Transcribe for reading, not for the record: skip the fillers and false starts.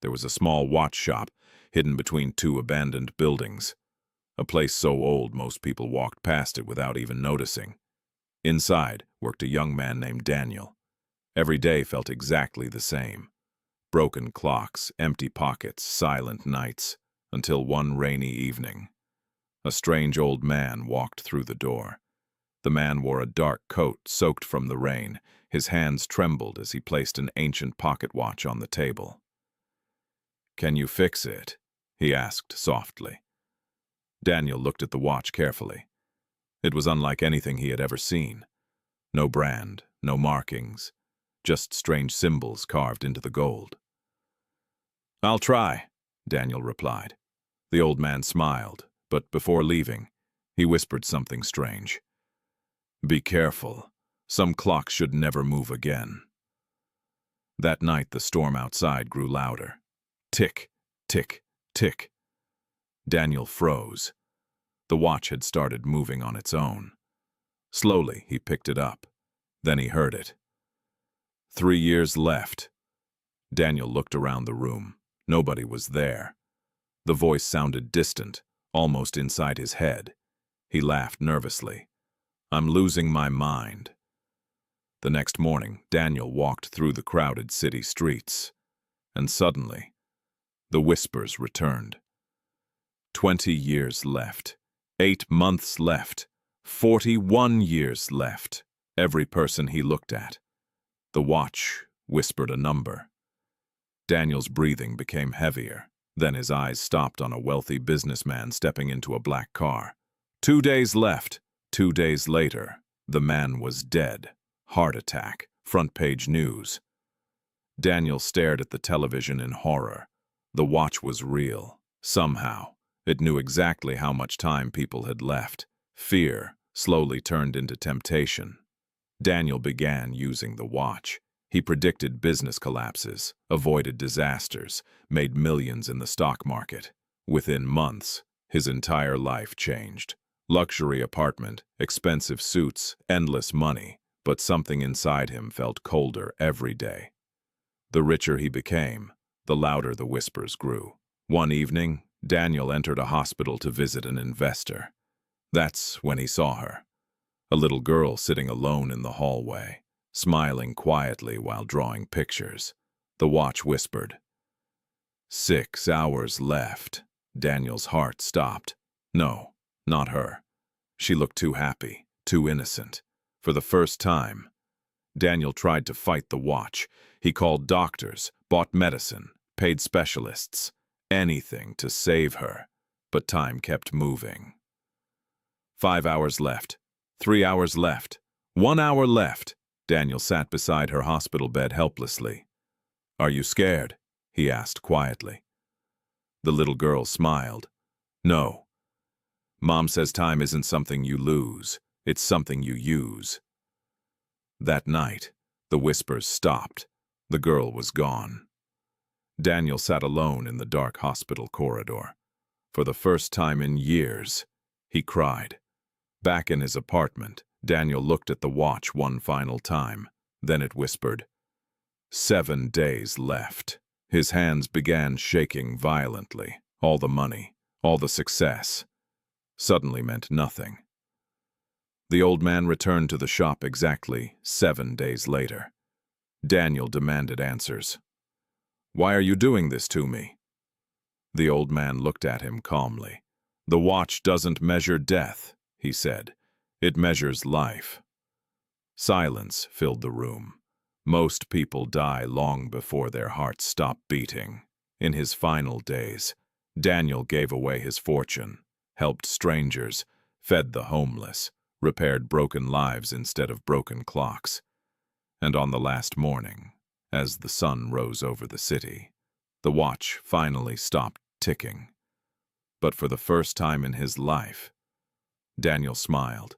There was a small watch shop hidden between two abandoned buildings, a place so old most people walked past it without even noticing. Inside worked a young man named Daniel. Every day felt exactly the same. Broken clocks, empty pockets, silent nights, until one rainy evening. A strange old man walked through the door. The man wore a dark coat soaked from the rain. His hands trembled as he placed an ancient pocket watch on the table. "Can you fix it?" he asked softly. Daniel looked at the watch carefully. It was unlike anything he had ever seen. No brand, no markings, just strange symbols carved into the gold. "I'll try," Daniel replied. The old man smiled, but before leaving, he whispered something strange. "Be careful. Some clocks should never move again." That night the storm outside grew louder. Tick, tick, tick. Daniel froze. The watch had started moving on its own. Slowly he picked it up. Then he heard it. 3 years left. Daniel looked around the room. Nobody was there. The voice sounded distant, almost inside his head. He laughed nervously. "I'm losing my mind." The next morning, Daniel walked through the crowded city streets. And suddenly, the whispers returned. 20 years left. 8 months left. 41 years left. Every person he looked at. The watch whispered a number. Daniel's breathing became heavier. Then his eyes stopped on a wealthy businessman stepping into a black car. 2 days left. 2 days later, the man was dead. Heart attack. Front page news. Daniel stared at the television in horror. The watch was real. Somehow, it knew exactly how much time people had left. Fear slowly turned into temptation. Daniel began using the watch. He predicted business collapses, avoided disasters, made millions in the stock market. Within months, his entire life changed. Luxury apartment, expensive suits, endless money, but something inside him felt colder every day. The richer he became, the louder the whispers grew. One evening, Daniel entered a hospital to visit an investor. That's when he saw her. A little girl sitting alone in the hallway, smiling quietly while drawing pictures. The watch whispered. 6 hours left. Daniel's heart stopped. No, not her. She looked too happy, too innocent. For the first time, Daniel tried to fight the watch. He called doctors, bought medicine, paid specialists, anything to save her. But time kept moving. 5 hours left. 3 hours left. 1 hour left. Daniel sat beside her hospital bed helplessly. "Are you scared?" he asked quietly. The little girl smiled. "No. Mom says time isn't something you lose. It's something you use." That night, the whispers stopped. The girl was gone. Daniel sat alone in the dark hospital corridor. For the first time in years, he cried. Back in his apartment, Daniel looked at the watch one final time. Then it whispered, 7 days left. His hands began shaking violently. All the money, all the success, suddenly meant nothing. The old man returned to the shop exactly 7 days later. Daniel demanded answers. "Why are you doing this to me?" The old man looked at him calmly. "The watch doesn't measure death," he said. "It measures life." Silence filled the room. Most people die long before their hearts stop beating. In his final days, Daniel gave away his fortune, helped strangers, fed the homeless, repaired broken lives instead of broken clocks. And on the last morning, as the sun rose over the city, the watch finally stopped ticking. But for the first time in his life, Daniel smiled.